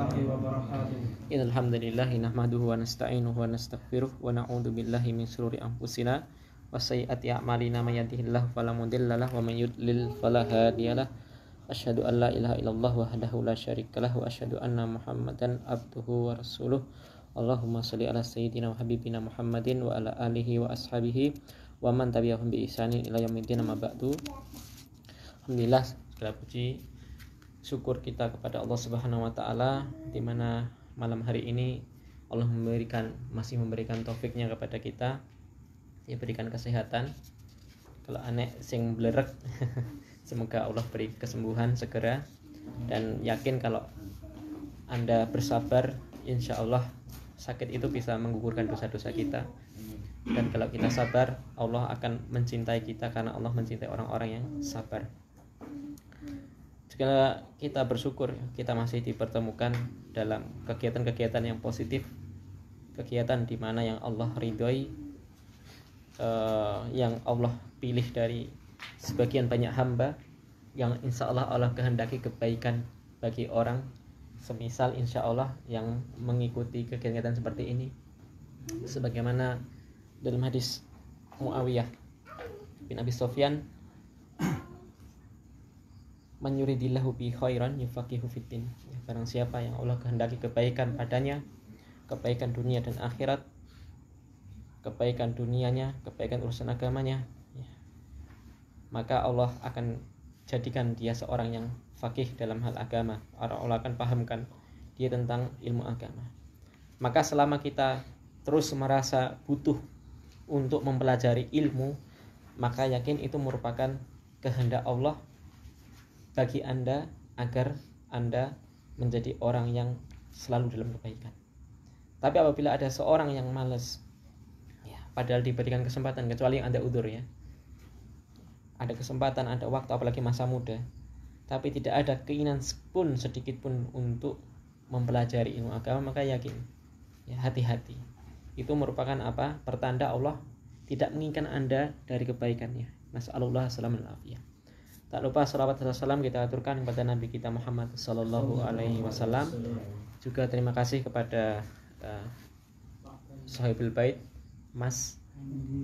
warahmatullahi wabarakatuh. Innal hamdalillah nahmaduhu wa nasta'inuhu wa nastaghfiruh wa na'udzu billahi min shururi anfusina wa sayyiati a'malina may yahdihillahu fala mudhillalah wa may yudlil fala hadiyalah. Asyhadu an la ilaha illallah wahdahu la syarikalah wa asyhadu anna Muhammadan abduhu wa rasuluh. Allahumma shalli ala sayyidina wa habibina Muhammadin wa ala alihi wa ashabihi wa man tabi'ahum bi ihsanin ila yaumiddin amma ba'du. Alhamdulillah, segala puji syukur kita kepada Allah Subhanahu wa taala di mana malam hari ini Allah masih memberikan taufiknya kepada kita. Dia berikan kesehatan. Kalau aneh sing blerek semoga Allah beri kesembuhan segera, dan yakin kalau Anda bersabar insya Allah sakit itu bisa menggugurkan dosa-dosa kita. Dan kalau kita sabar, Allah akan mencintai kita karena Allah mencintai orang-orang yang sabar. Jika kita bersyukur kita masih dipertemukan dalam kegiatan-kegiatan yang positif, kegiatan di mana yang Allah ridhoi, yang Allah pilih dari sebagian banyak hamba, yang insya Allah Allah kehendaki kebaikan bagi orang. Semisal insya Allah yang mengikuti kegiatan seperti ini, sebagaimana dalam hadis Muawiyah bin Abi Sufyan, man yuridillahu bi khairan yufaqihu fiddin. Barang siapa yang Allah kehendaki kebaikan padanya, kebaikan dunia dan akhirat, kebaikan dunianya, kebaikan urusan agamanya, maka Allah akan jadikan dia seorang yang faqih dalam hal agama. Allah akan pahamkan dia tentang ilmu agama. Maka selama kita terus merasa butuh untuk mempelajari ilmu, maka yakin itu merupakan kehendak Allah bagi Anda agar Anda menjadi orang yang selalu dalam kebaikan. Tapi apabila ada seorang yang malas, padahal diberikan kesempatan, kecuali Anda udzur ya, ada kesempatan, ada waktu, apalagi masa muda, tapi tidak ada keinginan pun sedikit pun untuk mempelajari ilmu agama, maka yakin hati-hati. Itu merupakan apa? Pertanda Allah tidak menginginkan Anda dari kebaikannya. Nas'alullah salamul afiyah. Tak lupa salawat dan salam kita aturkan kepada Nabi kita Muhammad sallallahu alaihi wasallam. Juga terima kasih kepada Sahibul Bait Mas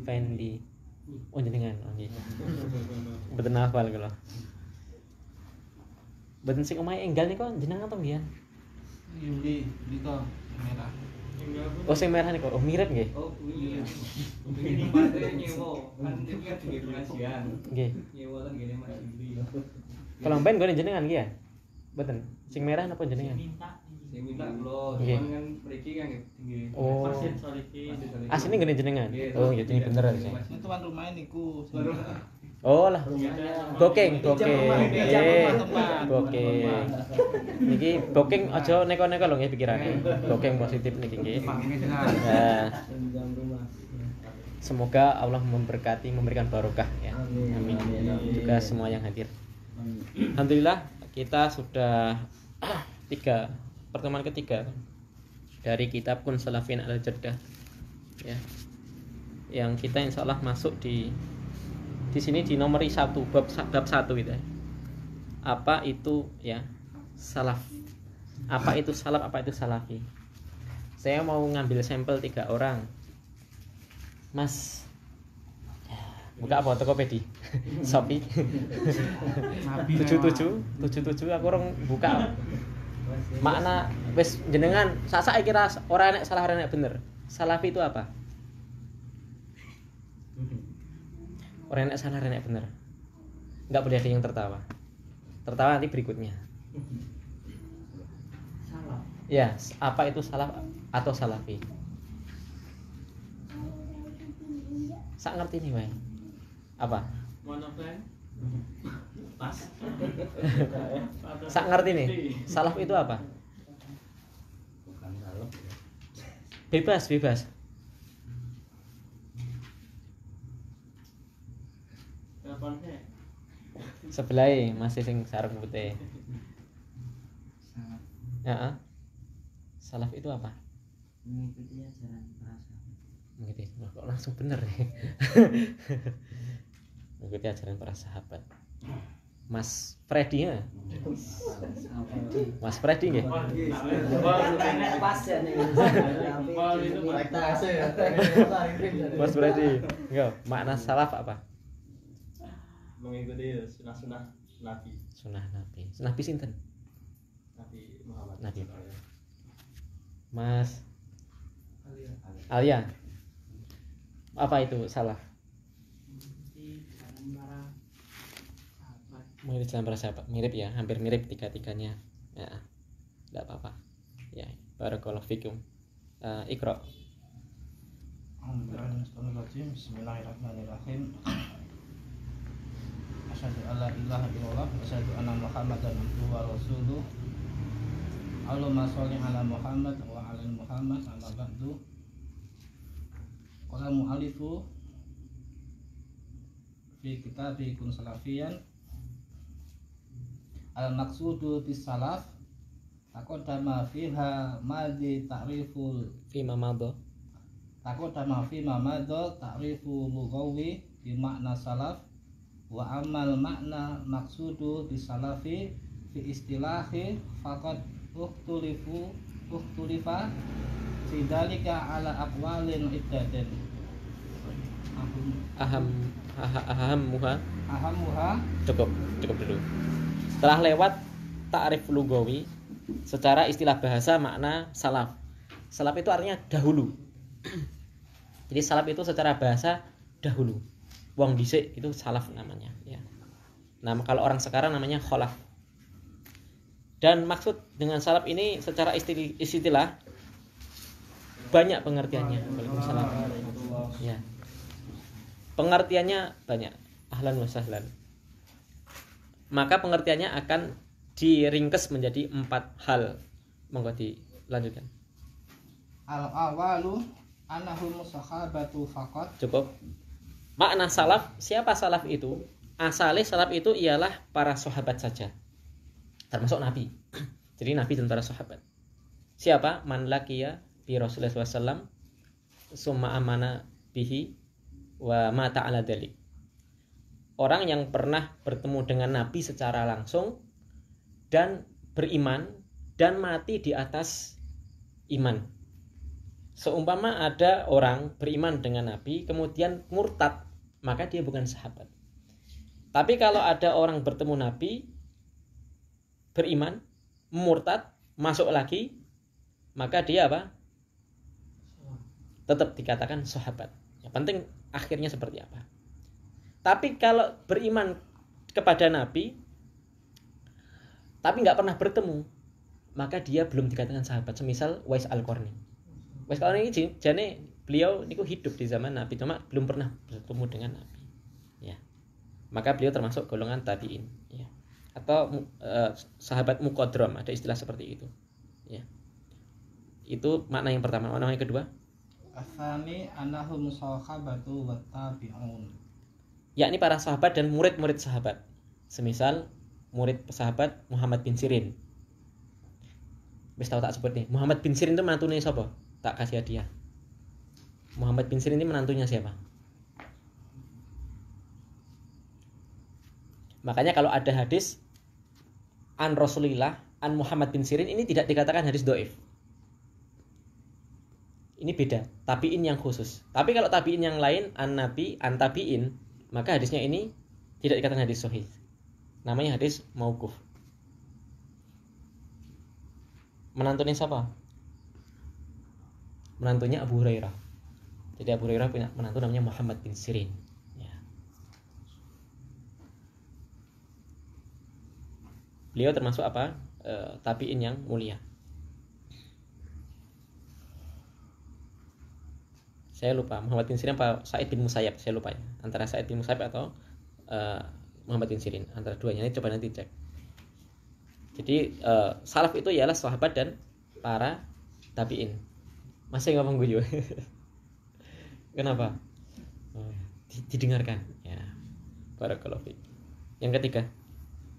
Fendi. Oh jenengan, betul hafal kalau. Betul sing omahe enggal niku jenengan to mbiyen? Yuli, dito merah. Oh sing merah niku, oh mirip nggih. Oh iya. Begini tempatnya nyewa, kan dia kan di pengajian. Nggih. Nyewa kan gini Mas Yuli. Kalau mben gone jenengan nggih ya? Mboten. Sing merah napa jenengan? Saya minta kula, Nggih. cuman kan mriki kan tinggi. Oh. Pasien saliki. Asline gone jenengan. Oh iya ini bener sih. Ini tuan rumah niku. Oh lah. Booking. Tempat. Booking. Niki booking aja neko-neko lho nggih pikirane. Booking positif niki nggih. Nah. Semoga Allah memberkati, memberikan barokah ya. Amin. Juga semua yang hadir. Alhamdulillah kita sudah pertemuan ketiga dari kitab Kun Salafin Al-Jaddah ya. Yang kita insya Allah masuk di sini di nomor 1 bab 1 gitu ya. Apa itu ya salaf? Apa itu salaf? Apa itu salafi? Saya mau ngambil sampel 3 orang. Mas buka apa Tokopedia? Shopee. 77 aku orang buka. Makna wis jenengan sak kira ora enek salah ora enek bener. Salafi itu apa? Ora enek salah ora enek bener. Enggak boleh ada yang tertawa. Tertawa nanti berikutnya. Salaf. Ya, apa itu salaf atau salafi? Sak ngerti nih, wae. Apa? Monofren. Pas. Sak ngerti nih. Salaf itu apa? Bukan salaf. Bebas. Sebelah masih sing sarung putih. Ya. Salaf itu apa? Mengikuti ajaran para sahabat. Mengikuti, kok langsung bener nih. Mengikuti ajaran para sahabat. Mas Freddy ya? Mas Freddy nggih. Pas ya nih. Mas Freddy. Enggak, makna salaf apa? Mengikuti sunnah-sunnah Nabi Sunnah Nabi. Sunnah Nabi sinten? Nabi Muhammad. Nabi. Mas Alia. Apa itu salaf? Mirip jalan para sahabat. Mirip ya, hampir mirip tiga-tiganya. Ya. Enggak apa-apa. Ya, barakallahu fikum. Iqra. Bismillahirrahmanirrahim. Asyhadu alla ilaha illallah wa asyhadu anna Muhammadan abduhu wa rasuluh. Allahumma sholli ala Muhammad wa ala Muhammad amma ba'du. Qala mu'allifu fi kitabikum salafiyan al-maqsudu bis salaf taqaddama fiha madhi ta'riful Fima madha. taqaddama fi madha ta'rifu lughawi bi makna salaf wa amal makna maqsudu bis salafi fi istilahi faqad ukhtulifa fi dalika ala aqwalin iddatin Ahammuha. cukup dulu. Setelah lewat ta'rif lugawi, secara istilah bahasa makna salaf. Salaf itu artinya dahulu. Jadi salaf itu secara bahasa dahulu. Wong dhisik itu salaf namanya, ya. Nah, kalau orang sekarang namanya khalaf. Dan maksud dengan salaf ini secara istilah banyak pengertiannya. Waalaikumsalam. Ya. Pengertiannya banyak. Ahlan wa sahlan. Maka pengertiannya akan diringkes menjadi 4 hal. Monggo dilanjutkan. al-awalu anahum sahabatu faqat. Cukup. Makna salaf, siapa salaf itu? Asalnya salaf itu ialah para sahabat saja. Termasuk Nabi. Jadi Nabi dan para sahabat. Siapa? Man laqiya bi Rasulullah SAW summa amana bihi wa mata ala dzalik. Orang yang pernah bertemu dengan Nabi secara langsung dan beriman dan mati di atas iman. Seumpama ada orang beriman dengan Nabi kemudian murtad, maka dia bukan sahabat. Tapi kalau ada orang bertemu Nabi, beriman, murtad, masuk lagi, maka dia apa? Tetap dikatakan sahabat. Yang penting akhirnya seperti apa. Tapi kalau beriman kepada Nabi tapi nggak pernah bertemu, maka dia belum dikatakan sahabat. Semisal Wais Al-Qarni. Wais Al-Qarni ini jane beliau niku hidup di zaman Nabi cuma belum pernah bertemu dengan Nabi. Ya. Maka beliau termasuk golongan tabi'in, ya. Atau sahabat muqaddram, ada istilah seperti itu. Ya. Itu makna yang pertama. Makna yang kedua? Asani anahum sahabatu wa tabi'un. Yakni para sahabat dan murid-murid sahabat. Semisal murid sahabat Muhammad bin Sirin. Wis tahu tak sebut nih. Muhammad bin Sirin itu menantunya siapa? Tak kasih hadiah. Muhammad bin Sirin ini menantunya siapa? Makanya kalau ada hadis an Rasulillah, an Muhammad bin Sirin, ini tidak dikatakan hadis dhaif. Ini beda, tabi'in yang khusus. Tapi kalau tabi'in yang lain, an Nabi, an tabi'in, maka hadisnya ini tidak dikatakan hadis sahih. Namanya hadis mauquf. Menantunya siapa? Menantunya Abu Hurairah. Jadi Abu Hurairah punya menantu namanya Muhammad bin Sirin. Ya. Beliau termasuk apa? Tabi'in yang mulia. Saya lupa Muhammad bin Sirin apa Sa'id bin Musayyab, saya lupa ya. Antara Sa'id bin Musayyab atau Muhammad bin Sirin, antara duanya ini coba nanti cek. Jadi salaf itu ialah sahabat dan para tabi'in. Masih ngomong gue juga. Kenapa? Didengarkan ya. Barakallahu fiik. Yang ketiga,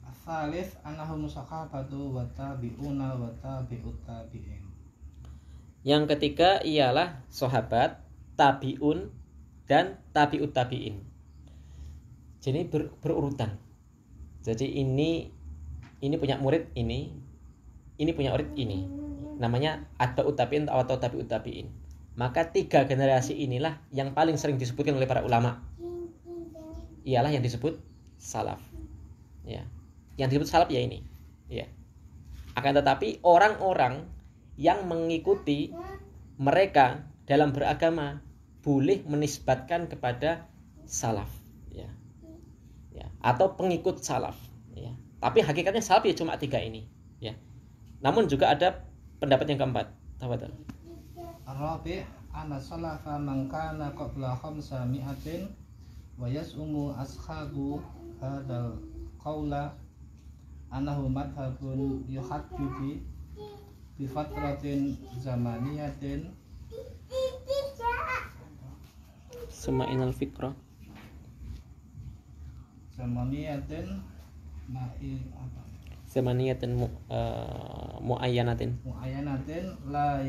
Asalis anahum sahabatu wa tabi'una wa tabi'ut tabi'in. yang ketiga ialah sahabat, tabi'un dan tabi'ut tabi'in. Jadi berurutan. Jadi ini punya murid ini punya murid ini. Namanya atba'ut tabi'in atau tabi'ut tabi'in. Maka 3 generasi inilah yang paling sering disebutkan oleh para ulama. Ialah yang disebut salaf. Ya. Yang disebut salaf ya ini. Ya. Akan tetapi orang-orang yang mengikuti mereka dalam beragama boleh menisbatkan kepada salaf, ya. Ya, atau pengikut salaf, ya. Tapi hakikatnya salaf ya cuma 3 ini, ya. Namun juga ada pendapat yang keempat. Tafadhal. Ar-rabi' anna salafa man kana qabla 500 wa yas'umu ashabu hadzal qaula annahu madhhabun yuhaddidu bi fatratin zamaniyatin Sema'inal fikra zamaniyatin muayyanatin la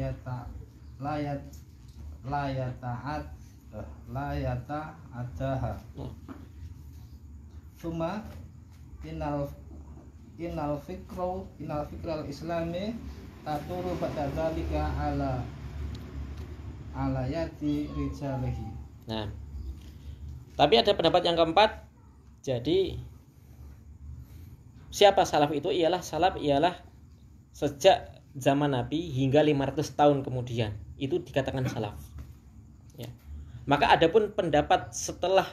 yata'addaha summa innal fikral islami taturu ba'da dzalika ala yati rijalihi. Nah, tapi ada pendapat yang keempat. Jadi siapa salaf itu? Salaf ialah sejak zaman Nabi hingga 500 tahun kemudian itu dikatakan salaf. Ya. Maka adapun pendapat setelah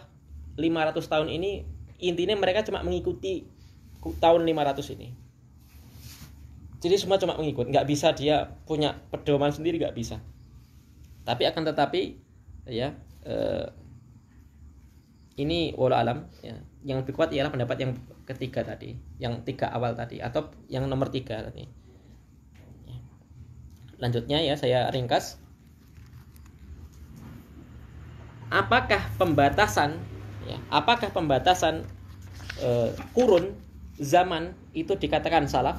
500 tahun ini, intinya mereka cuma mengikuti tahun 500 ini. Jadi semua cuma mengikut, nggak bisa dia punya pedoman sendiri, nggak bisa. Tapi akan tetapi ya ini wala alam ya, yang lebih kuat ialah pendapat yang ketiga tadi, yang 3 awal tadi atau yang nomor 3 tadi. Ya. Lanjutnya ya saya ringkas. Apakah pembatasan kurun zaman itu dikatakan salaf?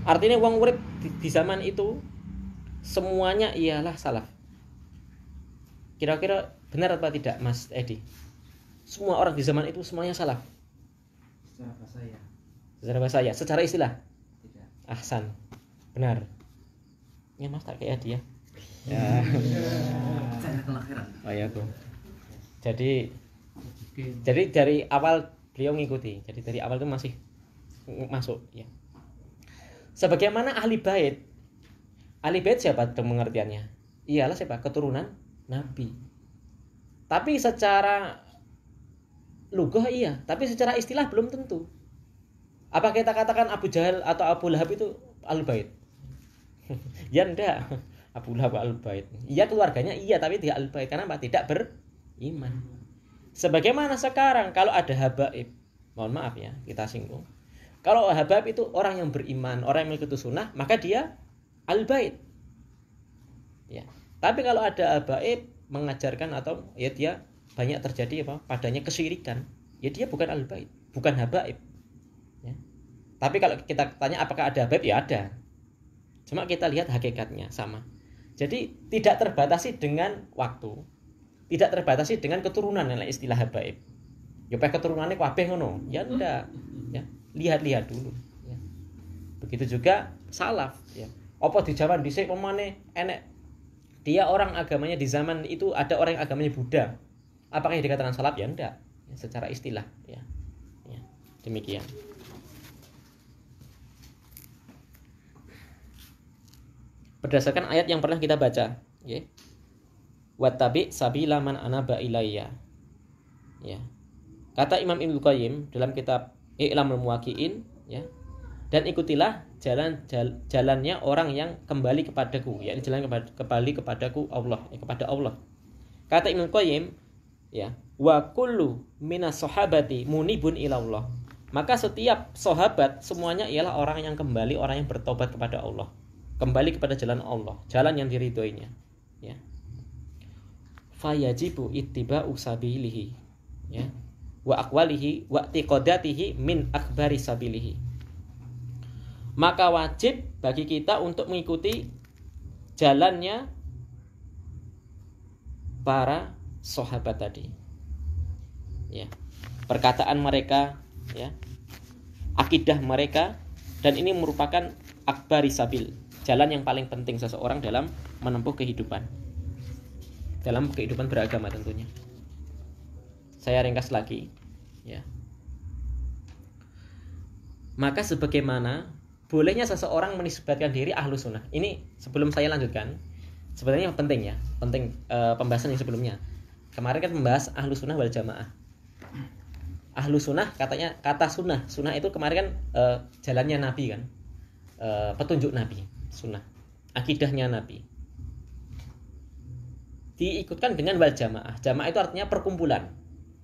Artinya wong urip di zaman itu semuanya ialah salaf. Kira-kira benar atau tidak, Mas Edi? Semua orang di zaman itu semuanya salaf. Secara bahasa ya. Secara bahasa ya, secara istilah. Tidak. Ahsan. Benar. Ya Mas tak kayak dia. Ya. Saya kelakhiran. Oh ya tuh. Jadi dari awal beliau mengikuti. Jadi dari awal itu masih masuk ya. Sebagaimana ahli bait. Ahli bait siapa pengertiannya? Iyalah siapa? Keturunan Nabi. Tapi secara lugah iya, tapi secara istilah belum tentu. Apa kita katakan Abu Jahal atau Abu Lahab itu ahli bait? Ya enggak. Abu Lahab ahli bait. Iya keluarganya iya, tapi tidak ahli bait karena tidak beriman. Sebagaimana sekarang kalau ada habaib, mohon maaf ya, kita singgung. Kalau habaib itu orang yang beriman, orang yang mengikuti sunnah, maka dia ahli bait. Ya. Tapi kalau ada habaib mengajarkan atau ya dia banyak terjadi padanya kesyirikan, ya dia bukan ahli bait, bukan habaib. Ya. Tapi kalau kita tanya apakah ada habaib, ya ada. Cuma kita lihat hakikatnya sama. Jadi tidak terbatasi dengan waktu, tidak terbatasi dengan keturunan yang istilah habaib. Ya pakai keturunannya kabeh ngono, ya enggak. Ya, lihat-lihat dulu. Ya. Begitu juga salaf. Ya. Apa di zaman dhisik pemane enek dia orang agamanya di zaman itu ada orang yang agamanya Buddha. Apakah yang dikatakan salaf? Ya enggak. Ya, secara istilah. Ya. Ya. Demikian. Berdasarkan ayat yang pernah kita baca, ya. Wattabi sabila man anaba ilayya. Ya. Kata Imam Ibnu Qayyim dalam kitab I'lamul Muwaqqi'in, ya. Dan ikutilah jalannya orang yang kembali kepadaku, yakni jalan kembali kepadaku Allah, kepada Allah. Kata Ibnu Qayyim, ya, wa kullu minas sahabati munibun ilallah. Maka setiap sahabat semuanya ialah orang yang kembali, orang yang bertobat kepada Allah, kembali kepada jalan Allah, jalan yang diridhoinya, ya. Fayajibu ittiba'u sabilihi, ya, wa aqwalihi wa i'tiqadatihi min akbari sabilihi. Maka wajib bagi kita untuk mengikuti jalannya para sahabat tadi. Ya. Perkataan mereka, ya, akidah mereka, dan ini merupakan akbari sabil, jalan yang paling penting seseorang dalam menempuh kehidupan, dalam kehidupan beragama tentunya. Saya ringkas lagi, ya. Maka sebagaimana bolehnya seseorang menisbatkan diri ahlu sunnah. Ini sebelum saya lanjutkan, sebenarnya penting ya, penting pembahasan yang sebelumnya. Kemarin kan membahas ahlu sunnah wal jamaah. Ahlu sunnah katanya, kata sunnah, sunnah itu kemarin kan jalannya Nabi kan, petunjuk Nabi, sunnah, akidahnya Nabi. Diikutkan dengan wal jamaah. Jamaah itu artinya perkumpulan,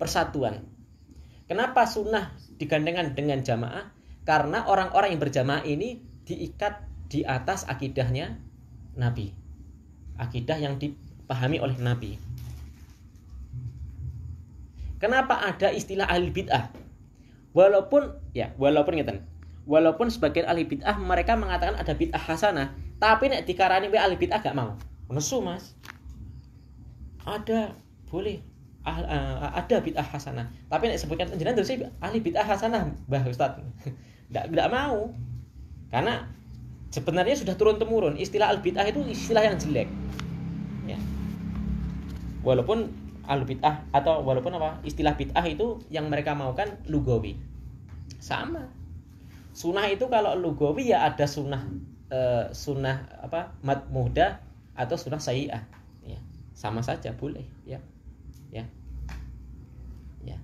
persatuan. Kenapa sunnah digandengkan dengan jamaah? Karena orang-orang yang berjamaah ini diikat di atas akidahnya Nabi, akidah yang dipahami oleh Nabi. Kenapa ada istilah ahli bid'ah? Walaupun ngeten, walaupun sebagian ahli bid'ah mereka mengatakan ada bid'ah hasanah, tapi nek dikarani we ahli bid'ah gak mau. Nesu Mas. Ada boleh ada bid'ah hasanah, tapi nek sebutkan jenengan terus ahli bid'ah hasanah Mbah Ustaz. Enggak mau. Karena sebenarnya sudah turun temurun istilah al bid'ah itu istilah yang jelek. Ya. Walaupun al bid'ah atau walaupun istilah bid'ah itu yang mereka maukan lugawi. Sama. Sunnah itu kalau lugawi ya ada sunnah madmudah atau sunnah sayyi'ah. Ya. Sama saja boleh, ya. Ya. Ya.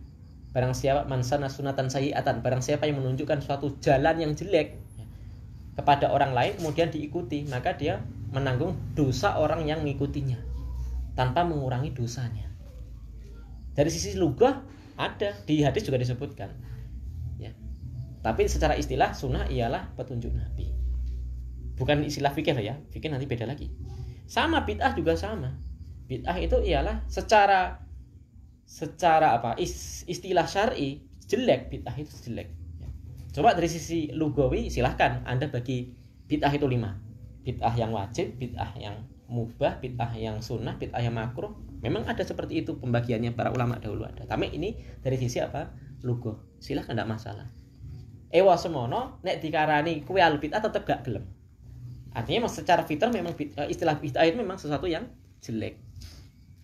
Barang siapa mansana sunatan sayyi'atan, barang siapa yang menunjukkan suatu jalan yang jelek kepada orang lain kemudian diikuti, maka dia menanggung dosa orang yang mengikutinya tanpa mengurangi dosanya. Dari sisi lugah ada, di hadis juga disebutkan. Ya. Tapi secara istilah sunnah ialah petunjuk Nabi. Bukan istilah fikih ya, fikih nanti beda lagi. Sama bid'ah juga sama. Bid'ah itu ialah secara istilah syar'i jelek, bid'ah itu jelek. Ya. Coba dari sisi lugawi silahkan Anda bagi bid'ah itu 5. Bid'ah yang wajib, bid'ah yang mubah, bid'ah yang sunnah, bid'ah yang makruh. Memang ada seperti itu pembagiannya para ulama dahulu ada. Tapi ini dari sisi lugah. Silahkan enggak masalah. Ewa semono nek dikarani kuwi al bid'ah tetep gak gelem. Artinya secara fitrah memang istilah bid'ah itu memang sesuatu yang jelek.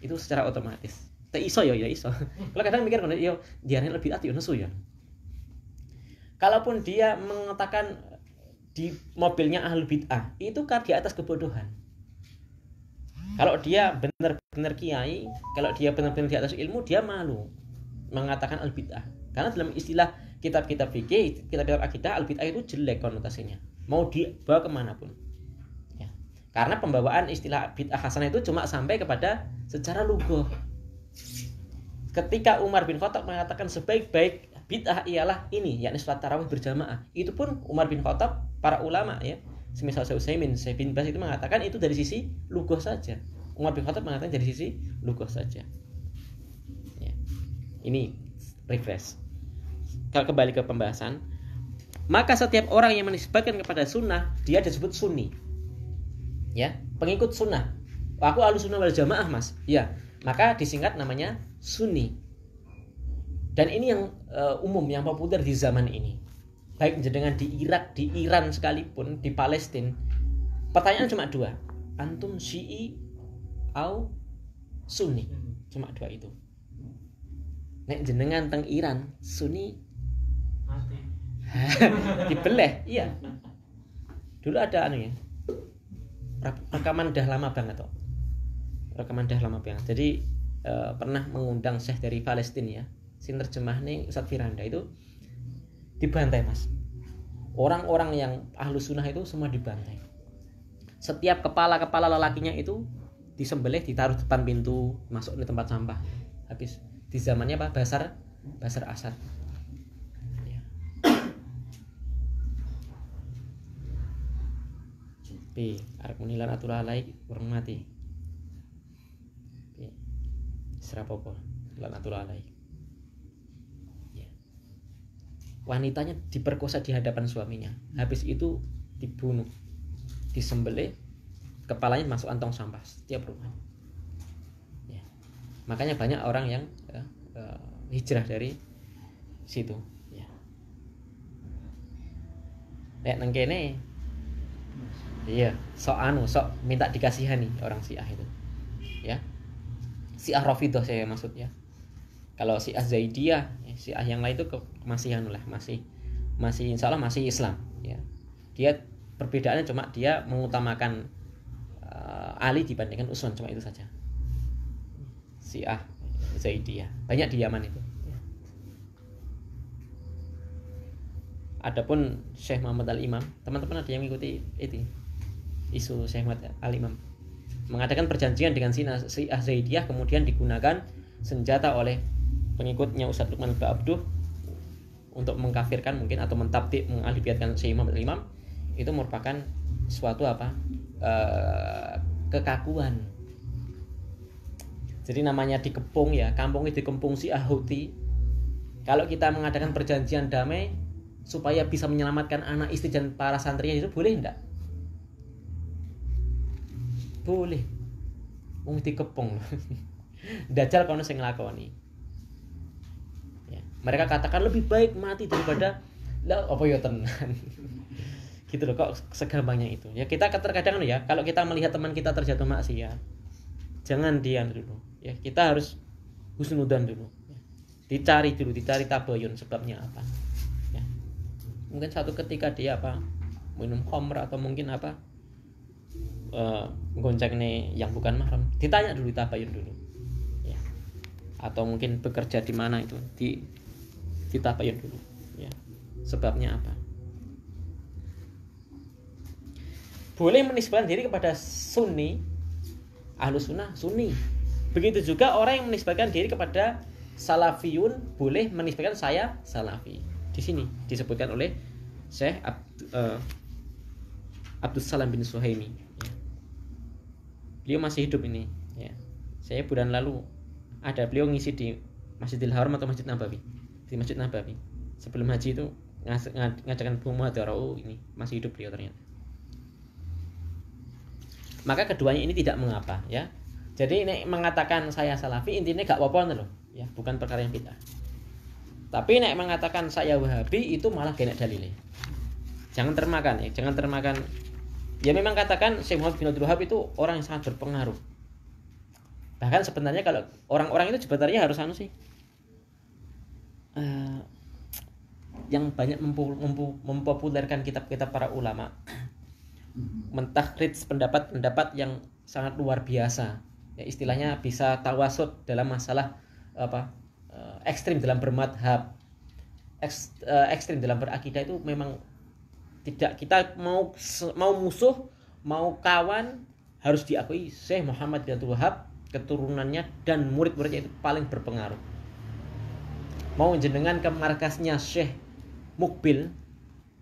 Itu secara otomatis. Iso ya iso. Kalau kadang mikir yo diarani lebih ati yo nesu ya. Kalaupun dia mengatakan di mobilnya ahli bid'ah, itu kan di atas kebodohan. Kalau dia benar-benar kiai, kalau dia benar-benar di atas ilmu, dia malu mengatakan al bid'ah. Karena dalam istilah kitab-kitab fikih, kitab-kitab akidah, al bid'ah itu jelek konotasinya. Mau dibawa kemanapun. Ya. Karena pembawaan istilah bid'ah hasanah itu cuma sampai kepada secara lugah. Ketika Umar bin Khattab mengatakan sebaik-baik bid'ah ialah ini, yakni salat tarawih berjamaah. Itu pun Umar bin Khattab, para ulama ya, semisal Syekh Utsaimin, Syekh bin Baz itu mengatakan itu dari sisi lugah saja. Umar bin Khattab mengatakan dari sisi lugah saja. Ya. Ini refresh. Kalau kembali ke pembahasan, maka setiap orang yang menisbatkan kepada sunnah, dia disebut sunni. Ya, pengikut sunnah. Aku ahlu sunnah wal jamaah Mas. Ya, maka disingkat namanya sunni. Dan ini yang umum, yang populer di zaman ini. Baik dengan di Irak, di Iran sekalipun, di Palestina. Pertanyaan cuma 2. Antum Syi'i au Sunni? Cuma 2 itu. Nek jenengan teng Iran, Sunni Mati. dibeleh, iya. Dulu ada ya. Rekaman dah lama banget toh. Rekaman dah lama banget. Jadi pernah mengundang Syekh dari Palestina ya. Sin terjemahnya Ustadz Firanda itu dibantai Mas. Orang-orang yang ahlu sunnah itu semua dibantai. Setiap kepala lelakinya itu disembelih, ditaruh depan pintu masuk di tempat sampah. Habis di zamannya Basar Asad. Ya. Pi, arep muni lan atur alai urung mati. Pi. Serapopo lan atur alai. Wanitanya diperkosa di hadapan suaminya. Habis itu dibunuh, disembelih, kepalanya masuk kantong sampah setiap rumah. Ya. Makanya banyak orang yang hijrah dari situ. Ya. Lek nang kene iya, sok minta dikasihani orang Syiah itu. Ya. Syiah Rafidhah saya maksud ya. Kalau Syiah Zaidiyah, Syiah yang lain itu masih anu lah, masih insyaallah masih Islam ya. Dia perbedaannya cuma dia mengutamakan Ali dibandingkan Utsman, cuma itu saja. Syiah Zaidiyah. Banyak di Yaman itu. Adapun Syekh Muhammad Al-Imam, teman-teman ada yang mengikuti itu isu Syekh Muhammad Al-Imam mengadakan perjanjian dengan Syiah Zaidiyah, kemudian digunakan senjata oleh pengikutnya Ustadz Luqman Ba'abduh untuk mengkafirkan mungkin atau mentabdik, mengalihbiatkan Syekh Muhammad Al-Imam. Itu merupakan suatu kekakuan. Jadi namanya dikepung ya, kampung itu dikepung Syiah Houthi. Kalau kita mengadakan perjanjian damai supaya bisa menyelamatkan anak istri dan para santrinya, itu boleh enggak? Boleh. Wong dikepung. Dajjal kono sing nglakoni. Ya, mereka katakan lebih baik mati daripada lah apa ya tenan. Gitu loh, kok segampangnya itu. Ya kita terkadang ya, kalau kita melihat teman kita terjatuh maksiat, jangan diam dulu. Ya, kita harus husnudzon dulu. Ya. Dicari tabayun sebabnya apa. Ya. Mungkin satu ketika dia minum khamr atau mungkin gonceng nih yang bukan mahram, ditanya dulu, tabayun dulu ya. Atau mungkin bekerja di mana itu ditabayun dulu ya, sebabnya apa. Boleh menisbahkan diri kepada Sunni, Ahlus Sunnah Sunni. Begitu juga orang yang menisbahkan diri kepada Salafiyun boleh menisbahkan saya Salafi. Di sini disebutkan oleh Syekh Abdus Salam bin Suhaimi ya. Beliau masih hidup ini ya. Saya bulan lalu ada beliau ngisi di Masjidil Haram atau Masjid Nabawi. Di Masjid Nabawi sebelum haji itu ngajakan muhadharah. Ini masih hidup beliau ternyata. Maka keduanya ini tidak mengapa ya. Jadi ini mengatakan saya Salafi intinya gak apa-apa loh ya, bukan perkara yang bid'ah. Tapi nek mengatakan saya Wahabi itu malah genek dalile. Jangan termakan ya, jangan termakan. Ya memang katakan Syekh Muhammad bin Abdul Wahab itu orang yang sangat berpengaruh. Bahkan sebenarnya kalau orang-orang itu sebenarnya harus yang banyak mempopulerkan kitab-kitab para ulama, mentakhrij pendapat-pendapat yang sangat luar biasa. Ya, istilahnya bisa tawasud dalam masalah ekstrim dalam bermadhab, ekstrim dalam berakidah itu memang tidak, kita mau musuh mau kawan harus diakui Syekh Muhammad bin Abdul Wahab keturunannya dan murid-muridnya itu paling berpengaruh. Mau jenengan ke markasnya Syekh Mukbil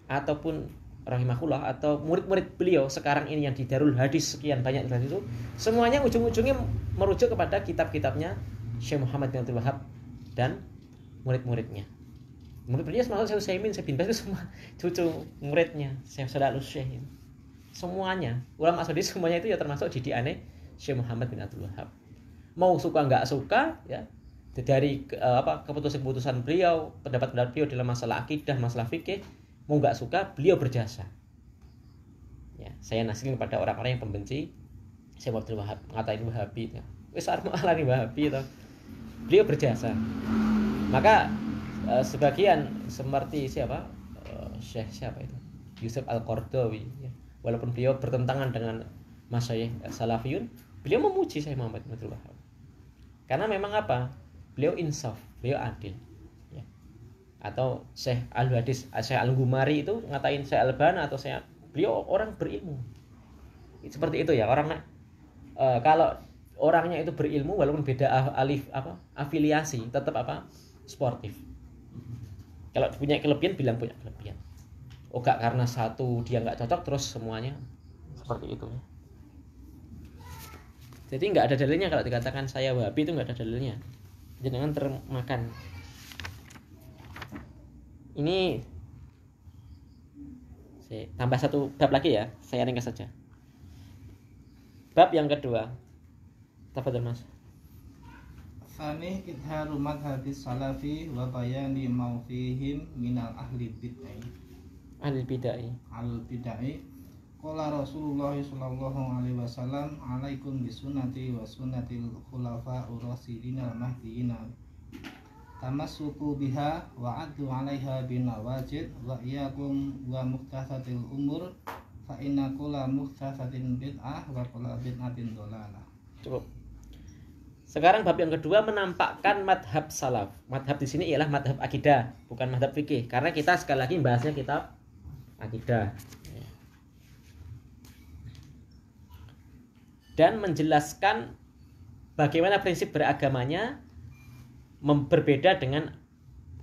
ataupun rahimahullah atau murid-murid beliau sekarang ini yang di Darul Hadis sekian banyak itu, semuanya ujung-ujungnya merujuk kepada kitab-kitabnya Syekh Muhammad bin Abdul Wahab dan murid-muridnya. Murid-muridnya termasuk Syekh Utsaimin, Syekh bin Baz itu semua cucu muridnya Syekh Shalal Syekh. Semuanya ulama Saudi semuanya itu ya termasuk didikannya Syekh Muhammad bin Abdul Wahab. Mau suka nggak suka ya, dari keputusan-keputusan beliau, pendapat-pendapat beliau dalam masalah akidah, masalah fikih, mau nggak suka beliau berjasa. Ya, saya nasihin kepada orang-orang yang pembenci Syekh Abdul Wahab, ngatain Wahabi, wis arep alani Wahabi to. Beliau berjasa. Maka sebagian seperti Syekh siapa itu? Yusuf Al-Qardawi ya. Walaupun beliau bertentangan dengan masyayikh Salafiyun, beliau memuji Syekh Muhammad bin Abdul Wahab. Karena memang beliau insaf, beliau adil. Ya. Atau Syekh Al-Hadis, Syekh Al-Ghumari itu ngatain Syekh Al-Albani atau beliau orang berilmu. Seperti itu ya, orang kalau orangnya itu berilmu walaupun beda afiliasi, tetap sportif. Kalau punya kelebihan bilang punya kelebihan. Oh gak karena satu dia nggak cocok terus semuanya seperti itu. Jadi nggak ada dalilnya kalau dikatakan saya Wahabi, itu nggak ada dalilnya. Jangan termakan. Ini saya tambah satu bab lagi ya, saya ringkas saja. Bab yang kedua. Tafadhol Mas. Tsani idharu madhabis salafi wa bayani mawfihim minal ahli bid'ah. Alil bidai. al-bid'ah. Qala Rasulullah sallallahu alaihi wasallam, alaikum bisunnati wa sunnatil khulafa'ur rasyidin al-mahdiyyin. Tamassuku biha wa 'addu 'alaiha bin nawajid wa iyyakum wa muhdatsatil umur fa inna kulla muhdatsatin bid'ah wa kulla bid'atin dhalalah. Cukup. Sekarang bab yang kedua menampakkan madhab salaf. Madhab di sini ialah madhab akidah, bukan madhab fikih. Karena kita sekali lagi bahasnya kitab akidah. Dan menjelaskan bagaimana prinsip beragamanya berbeda dengan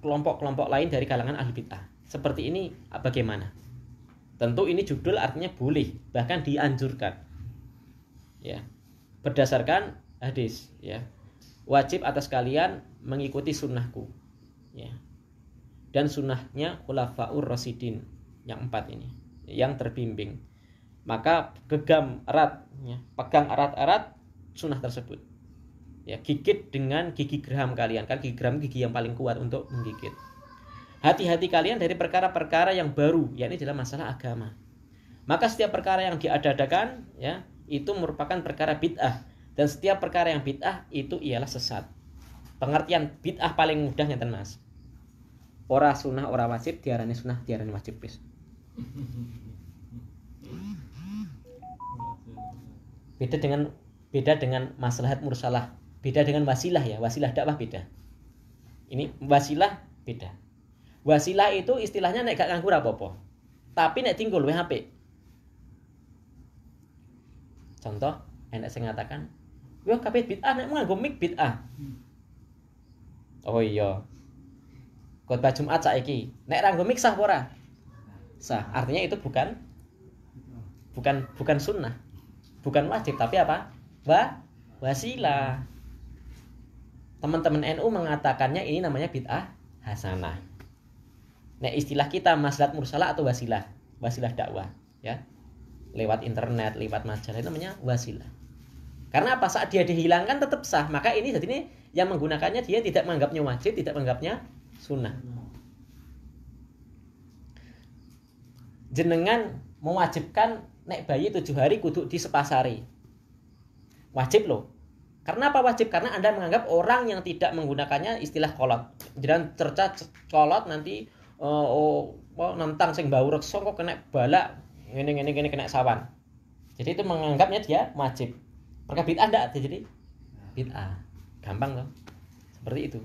kelompok-kelompok lain dari kalangan ahli bid'ah. Seperti ini bagaimana? Tentu ini judul artinya boleh, bahkan dianjurkan. Ya. Berdasarkan hadis, ya. Wajib atas kalian mengikuti sunnahku. Ya. Dan sunnahnya khulafaur rasyidin yang 4 ini, yang terbimbing. Maka genggam erat, ya, pegang erat-erat sunnah tersebut. Ya, gigit dengan gigi geram kalian, kan gigi geram gigi yang paling kuat untuk menggigit. Hati-hati kalian dari perkara-perkara yang baru, yakni dalam masalah agama. Maka setiap perkara yang diadakan, ya, itu merupakan perkara bid'ah, dan setiap perkara yang bid'ah itu ialah sesat. Pengertian bid'ah paling mudah ngeten Mas. Ora sunnah, ora wajib, diarani sunnah, diarani wajib wis. Beda dengan maslahat mursalah, beda dengan wasilah ya. Wasilah dakwah beda. Ini wasilah beda. Wasilah itu istilahnya nek gak nganggo apa-apa. Tapi nek tinggal luwih apik. Contoh, enek sing ngatakan, "Yo kabeh bid'ah nek nganggo mic bid'ah." Oh iya. Khotbah Jumat saiki, nek ra nganggo mic sah apa ora? Sah. Artinya itu bukan sunnah. Bukan wajib, tapi apa? Wasilah. Teman-teman NU mengatakannya ini namanya bid'ah hasanah. Nah, istilah kita maslahat mursalah atau wasilah. Wasilah dakwah, ya. Lewat internet, lewat majalah itu namanya wasilah. Karena apa? Saat dia dihilangkan tetap sah. Maka ini jadi ini yang menggunakannya dia tidak menganggapnya wajib, tidak menganggapnya sunnah. Jenengan mewajibkan nek bayi 7 hari kudu disepasari. Wajib loh. Karena apa wajib? Karena Anda menganggap orang yang tidak menggunakannya istilah kolot. Jangan cerca kolot nanti nentang sing bau reksa kok kena balak ngene kena sawan. Jadi itu menganggapnya dia wajib. Maka bid'ah ndak jadi bid'ah. Gampang loh. Seperti itu.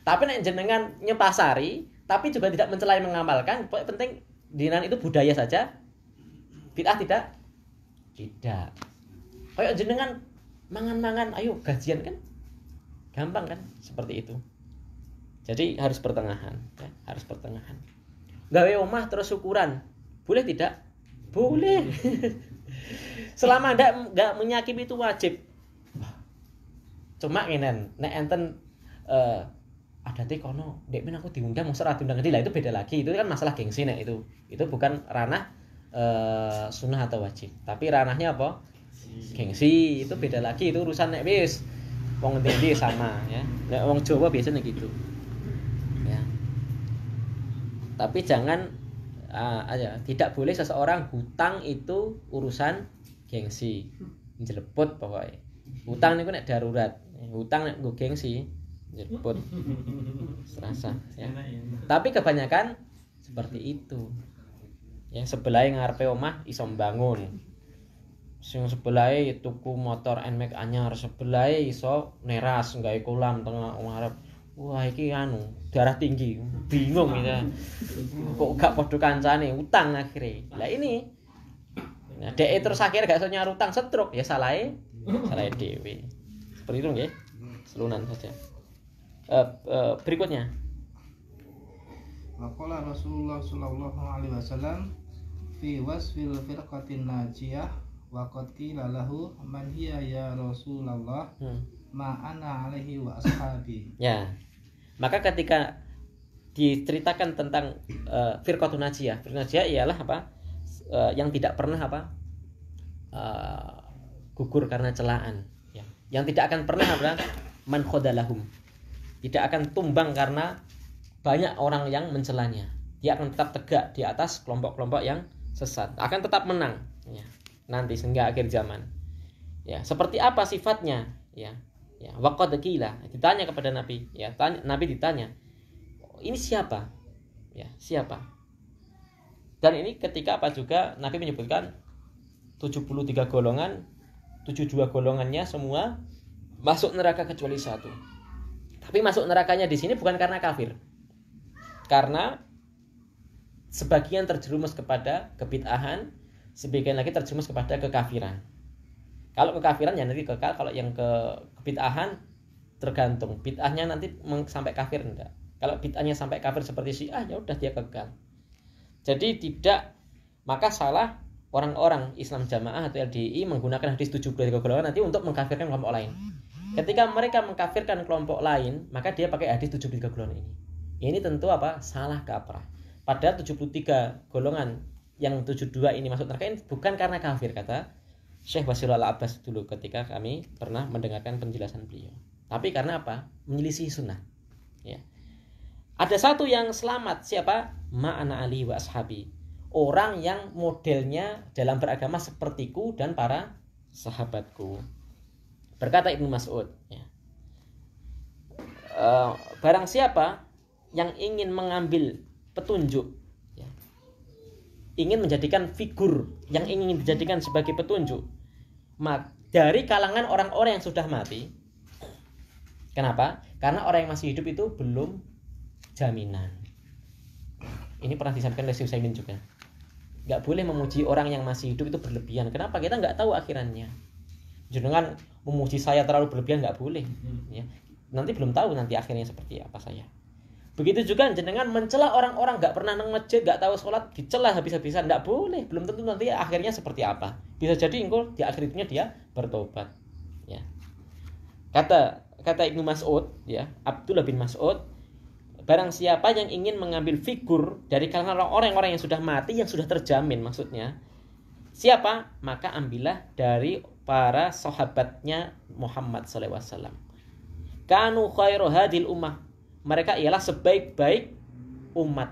Tapi nek jenengan nyepasari tapi juga tidak mencela mengamalkan, penting dinan itu budaya saja. Bid'ah tidak? Tidak. Kayak jenengan mangan-mangan, ayo gajian kan? Gampang kan? Seperti itu. Jadi harus pertengahan, ya, harus pertengahan. Gawe omah terus syukuran. Boleh tidak? Boleh. Selama enggak menyakiti itu wajib. Cuma ngenen, nek enten adate kono, ndek men aku diundang mosok ra diundang lah itu beda lagi. Itu kan masalah gengsi nek itu. Itu bukan ranah sunnah atau wajib, tapi ranahnya apa? Gengsi. Itu beda lagi, itu urusan nek wis wong endi sama ya. Nek wong Jawa biasanya gitu. Ya. Tapi jangan tidak boleh seseorang hutang itu urusan gengsi. Njeleput pokoknya. Hutang niku nek darurat. Hutang nek nggo gengsi njeleput. Serasa ya. Tapi kebanyakan seperti itu. Ya, sebelahe ngarepe omah iso mbangun. Sing sebelahe tuku motor NMAX anyar, sebelahe iso neras gawe kolam tengah ngarep. Wah, iki darah tinggi. Bingung ya. Kok gak padha kancane utang akhire. Lah ini. Nah, dhek terus akhirnya gak iso nyar utang stroke, ya salahe dhewe. Seperti itu nggih. Selunan saja. Berikutnya. Waqala Rasulullah sallallahu alaihi wasallam fi wasfil firqatin najiyah wa qad qila lahu man hiya ya Rasulullah ma ana alaihi wa ashabi. Ya. Maka ketika diceritakan tentang firqatun najiyah, firqatun najiyah ialah apa? Yang tidak pernah apa? Gugur karena celaan, ya. Yang tidak akan pernah apa? Man khadalahum. Tidak akan tumbang karena banyak orang yang mencelanya. dia akan tetap tegak di atas kelompok-kelompok yang sesat, akan tetap menang ya, nanti hingga akhir zaman. Ya, seperti apa sifatnya? Ya, waqad qila, ditanya kepada Nabi, ya, Nabi ditanya, ini siapa? Ya, siapa? Dan ini ketika apa juga Nabi menyebutkan 73 golongan, 72 golongannya semua masuk neraka kecuali satu. Tapi masuk nerakanya di sini bukan karena kafir. Karena sebagian terjerumus kepada kebid'ahan, sebagian lagi terjerumus kepada kekafiran. Kalau kekafiran ya nanti kekal, kalau yang kebid'ahan tergantung. Bid'ahnya nanti sampai kafir enggak. Kalau bid'ahnya sampai kafir seperti Syiah ya udah dia kekal. Jadi tidak, maka salah orang-orang Islam Jamaah atau LDI menggunakan hadis 73 golongan nanti untuk mengkafirkan kelompok lain. Ketika mereka mengkafirkan kelompok lain, maka dia pakai hadis 73 golongan ini. Ini tentu apa? Salah kaprah. Padahal 73 golongan yang 72 ini masuk neraka ini bukan karena kafir, kata Syekh Wasilul Al-Abbas dulu ketika kami pernah mendengarkan penjelasan beliau. Tapi karena apa? Menyelisih sunnah. Ya. Ada satu yang selamat, siapa? Ma'ana Ali wa ashabi. Orang yang modelnya dalam beragama sepertiku dan para sahabatku. Berkata Ibnu Mas'ud. Ya. Barang siapa yang ingin mengambil petunjuk, ya, ingin menjadikan figur yang ingin dijadikan sebagai petunjuk dari kalangan orang-orang yang sudah mati. Kenapa? Karena orang yang masih hidup itu belum jaminan. Ini pernah disampaikan oleh Syekh Utsaimin juga. Gak boleh memuji orang yang masih hidup itu berlebihan. Kenapa? Kita gak tahu akhirannya. Jangan memuji saya terlalu berlebihan, gak boleh. Ya. Nanti belum tahu nanti akhirnya seperti apa saya. Begitu juga jenengan mencela orang-orang gak pernah nang masjid, gak tahu sholat, dicela habis-habisan, gak boleh. Belum tentu nanti akhirnya seperti apa. Bisa jadi engkau di akhir hidupnya dia bertobat. Ya. Kata Ibnu Mas'ud, ya, Abdullah bin Mas'ud, barang siapa yang ingin mengambil figur dari kalangan orang-orang yang sudah mati, yang sudah terjamin maksudnya, siapa? Maka ambillah dari para sahabatnya Muhammad SAW. Kanu khairu hadil ummah. Mereka ialah sebaik-baik umat.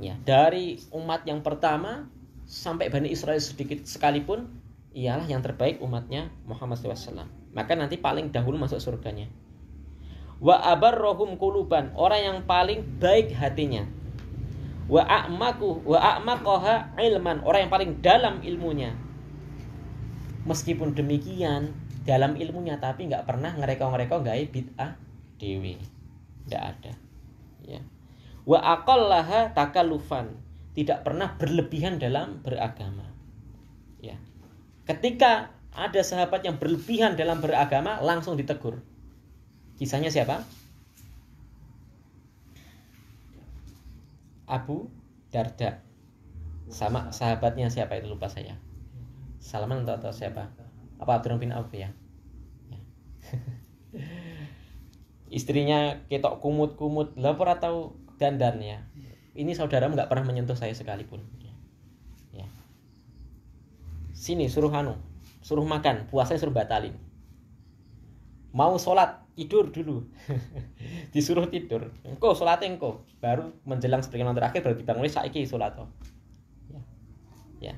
Ya, dari umat yang pertama sampai Bani Israel sedikit sekalipun ialah yang terbaik umatnya Muhammad SAW. Maka nanti paling dahulu masuk surganya. Wa abarrohum quluban, orang yang paling baik hatinya. Wa a'maqaha ilman, orang yang paling dalam ilmunya. Meskipun demikian dalam ilmunya tapi enggak pernah ngereko-ngereko gawe bid'ah dewe. Enggak ada. Ya. Wa aqallaha takallufan, tidak pernah berlebihan dalam beragama. Ya. Ketika ada sahabat yang berlebihan dalam beragama langsung ditegur. Kisahnya siapa? Abu Darda. Sama sahabatnya siapa itu lupa saya. Salman atau siapa? Apa Abdurrahman bin Auf ya? Istrinya ketok kumut-kumut, lapor atau dandannya. Ini saudaramu nggak pernah menyentuh saya sekalipun. Ya. Sini suruh makan, puasanya suruh batalin. Mau sholat, tidur dulu. Disuruh tidur. Engko sholatnya engko, baru menjelang sepertiga terakhir baru dibangun saiki sholat. Ya. Ya.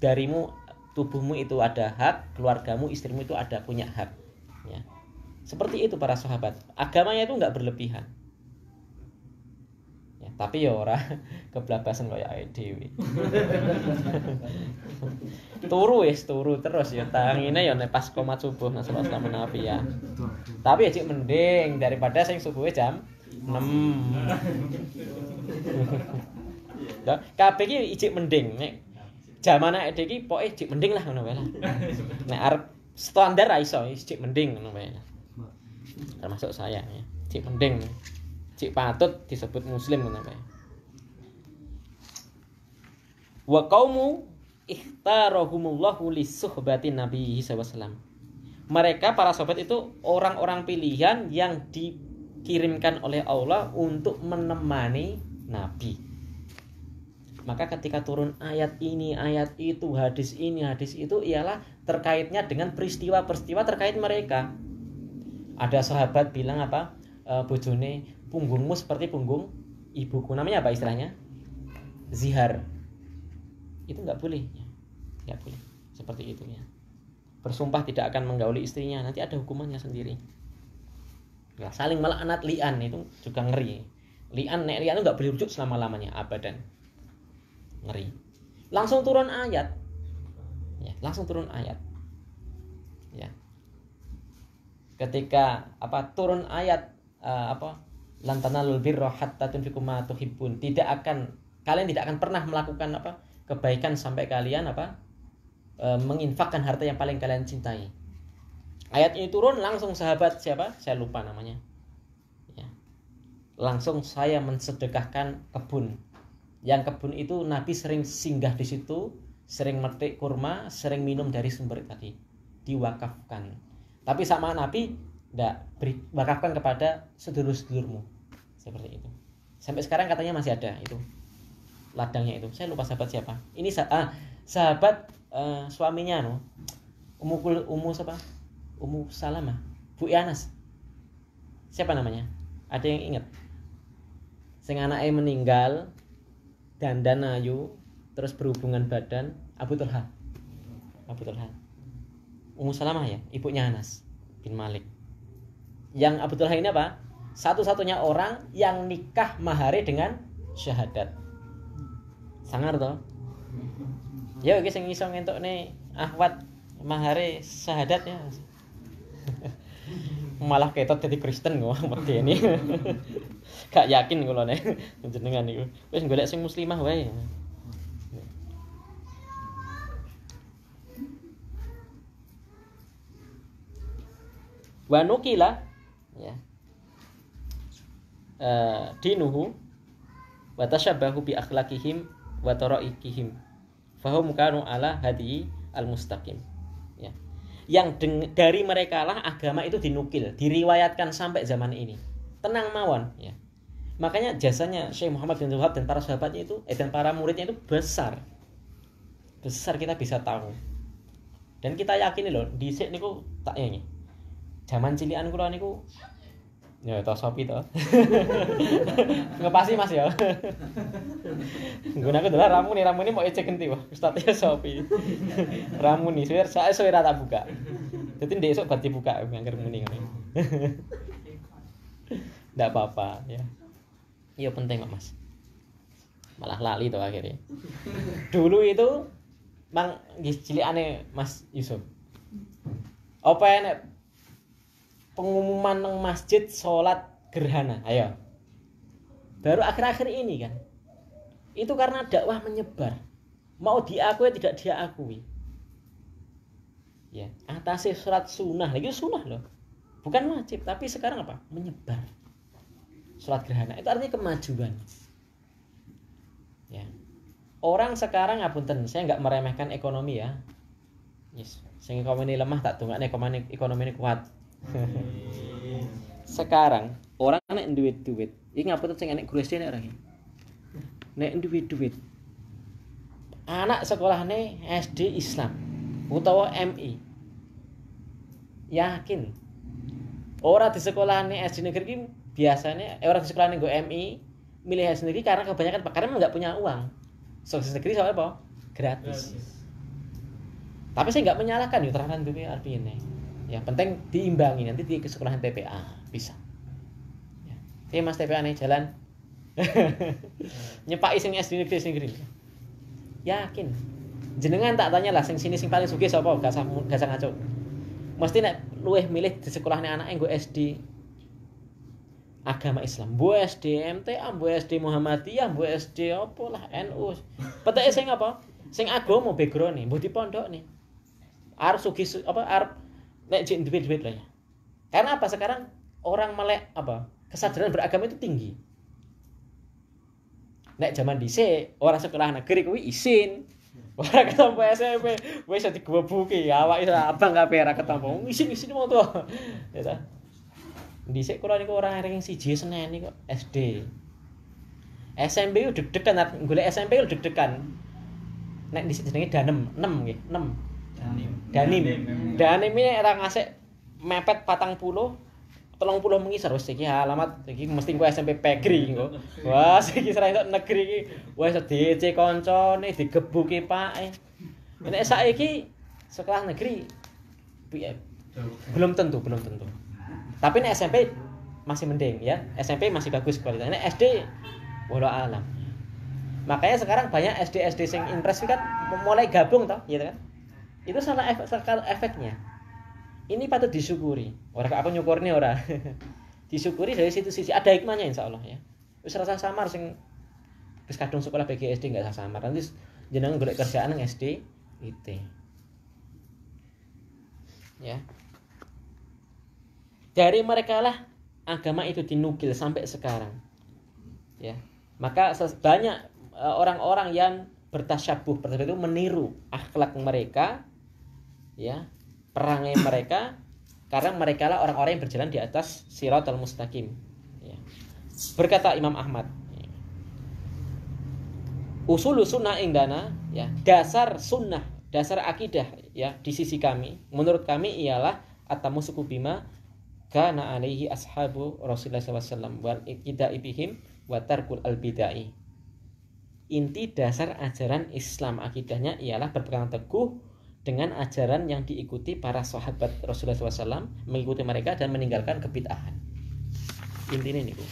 Darimu, tubuhmu itu ada hak, keluargamu, istrimu itu ada punya hak. Ya. Seperti itu para sahabat. Agamanya itu enggak berlebihan. Ya, tapi ya ora keblabasan kaya awake dhewe. Turu terus ya tangine ya nek pas qomat subuh nang salat menawi ya. Tapi ya cik mending daripada sing subuhe jam 6. Ya, kabeh iki cik mending nek jaman awake dhewe iki pokoke cik mending lah ngono wae lah. Nek arep standar ra iso cik mending ngono wae. Termasuk saya ya. Cik mending, cik patut disebut muslim ngono wae. Wa qaumu ikhtarahumullahu lisuhbati Nabi SAW. Mereka para sahabat itu orang-orang pilihan yang dikirimkan oleh Allah untuk menemani Nabi. Maka ketika turun ayat ini, ayat itu, hadis ini, hadis itu ialah terkaitnya dengan peristiwa-peristiwa terkait mereka. Ada sahabat bilang apa? Bojone, punggungmu seperti punggung ibuku, namanya apa istilahnya? Zihar. Itu nggak boleh ya. Nggak boleh seperti itu ya. Bersumpah tidak akan menggauli istrinya, nanti ada hukumannya sendiri. Ya, saling melaknat li'an itu juga ngeri. Li'an itu nggak boleh rujuk selama-lamanya, abadan. Ngeri. Langsung turun ayat. Ya, langsung turun ayat. Ya. Ketika turun ayat lan tanalul birra hatta tunfiqu ma tuhibbun. Kalian tidak akan pernah melakukan kebaikan sampai kalian menginfakkan harta yang paling kalian cintai. Ayat ini turun langsung sahabat siapa? Saya lupa namanya. Ya. Langsung saya mensedekahkan kebun. Yang kebun itu Nabi sering singgah di situ, sering metik kurma, sering minum dari sumber tadi. Diwakafkan. Tapi sama Nabi wakafkan kepada sedulur-sedulurmu. Seperti itu. Sampai sekarang katanya masih ada itu. Ladangnya itu. Saya lupa sahabat siapa. Ini sahabat suaminya Ummu Salamah, Bu Anas. Siapa namanya? Ada yang ingat? Sing anake meninggal, dandan ayu, terus berhubungan badan, Abu Talha. Ummu Salamah ya, ibunya Anas bin Malik. Yang Abu Talha ini apa? Satu-satunya orang yang nikah mahari dengan syahadat. Sangar toh? Ya iki sing iso ngentukne akhwat mahare syahadat ya. Malah ketot dadi Kristen kok medeni. Gak yakin kula nek jenengan niku. Wis golek sing muslimah wae. Wa nukila ya. Dinuhu wa tashabbahu bi akhlaqihim wa taraikihim. Fahum kanu ala hadi al-mustaqim. Ya. Yang dari mereka lah agama itu dinukil, diriwayatkan sampai zaman ini. Tenang mawon ya. Makanya jasanya Syekh Muhammad bin Wahab dan para sahabatnya itu dan para muridnya itu besar. Besar kita bisa tahu. Dan kita yakini loh, dhisik niku tak nyanyi. Zaman cilikan kula niku ya to sopi to. Ngepasi Mas ya. Nggunaku dolar ramune mau ecek genti wae. Ustaz ya sopi. Ramune saya ora tak buka. Dadi ndek esuk bar dibuka ngangger muni ngene. Ndak apa-apa ya. Iya penting kok Mas. Malah lali to akhirnya. Dulu itu mang cilikane Mas Yusuf. Apa enek pengumuman nang masjid sholat gerhana, ayo. Baru akhir-akhir ini kan. Itu karena dakwah menyebar. Mau diakui tidak diakui. Ya, atase sholat sunnah, lagi sunnah loh. Bukan wajib, tapi sekarang apa? Menyebar. Sholat gerhana itu artinya kemajuan. Ya. Orang sekarang ngapunten, saya enggak meremehkan ekonomi ya. Yes, sing ekonomi lemah tak dongakne ekonomi ini kuat. Sekarang orang nek duit-duit, iki ngapunten sing enek guru SD nek ora iki. Nek duit-duit. Anak sekolahane SD Islam utawa MI. Yakin. Ora di sekolahane SD negeri iki biasanya orang di sekolahane nggo MI milih SD negeri karena kebanyakan karena enggak punya uang. SD negeri soalnya apa? Gratis. Tapi saya enggak menyalahkan yo terang duwe arpine. Yang penting diimbangi nanti di sekolahan TPA bisa. Ya. Oke Mas TPA nih jalan. Nyepaki sing SD negeri. Yakin. Jenengan tak tanya lah sing sini sing paling sugih sapa? Gak usah ngaco. Mesti nek luweh milih di sekolahane anake nggo SD agama Islam. Mbok SD MTA, mbok SD Muhammadiyah, mbok SD apa lah NU. Peteke sing apa? Sing agama background-e, mbok di pondok nih. Arep sugih arep nek jek duit-duit lah ya. Karena apa sekarang orang melek kesadaran beragama itu tinggi. Nek zaman dhisik orang sekolah negeri kuwi isin. Ora ketampa SMP, wis digebuki awake abang kabeh ora ketampa. Isin mau to. Ya ta. Dhisik kula niku ora ranking 1 Senen niku SD. SMP yo deg-degan golek SMP yo deg-degan. Nek dhisik jenenge Danem 6 nggih, 6. Danim ini orang ngasih mepet 40 30 mengisar wis iki alamat iki mesti engko SMP Pegri engko. Wah, iki sira entuk negeri iki wis DC kancane digebuki pake. Nek saiki sekolah negeri piye? Belum tentu. Tapi nek SMP masih mending ya. SMP masih bagus kualitasnya. Nek SD wallahu alam. Makanya sekarang banyak SD sing impress kan mulai gabung toh, gitu kan? Itu salah efeknya. Ini patut disyukuri. Ora aku nyukurne ora. Disyukuri dari situ sisi ada hikmahnya insyaallah ya. Wis rasa samar sing wis kadung sekolah BGSD enggak rasa samar. Nanti jenengan golek kerjaan nang SD IT. Ya. Dari mereka lah agama itu dinukil sampai sekarang. Ya. Maka banyak orang-orang yang bertasyabuh itu meniru akhlak mereka, ya, perangai mereka, karena mereka lah orang-orang yang berjalan di atas siratal mustaqim. Ya. Berkata Imam Ahmad, ya. Usul sunnah indana, ya, dasar sunnah, dasar akidah, ya, di sisi kami, menurut kami ialah at-tamassuku bima kana alaihi ashabu Rasulullah SAW wal iqtida'i bihim wa tarkul al-bid'ah. Inti dasar ajaran Islam akidahnya ialah berpegang teguh dengan ajaran yang diikuti para sahabat Rasulullah SAW, mengikuti mereka dan meninggalkan kebid'ahan. Intinya ini, Bu.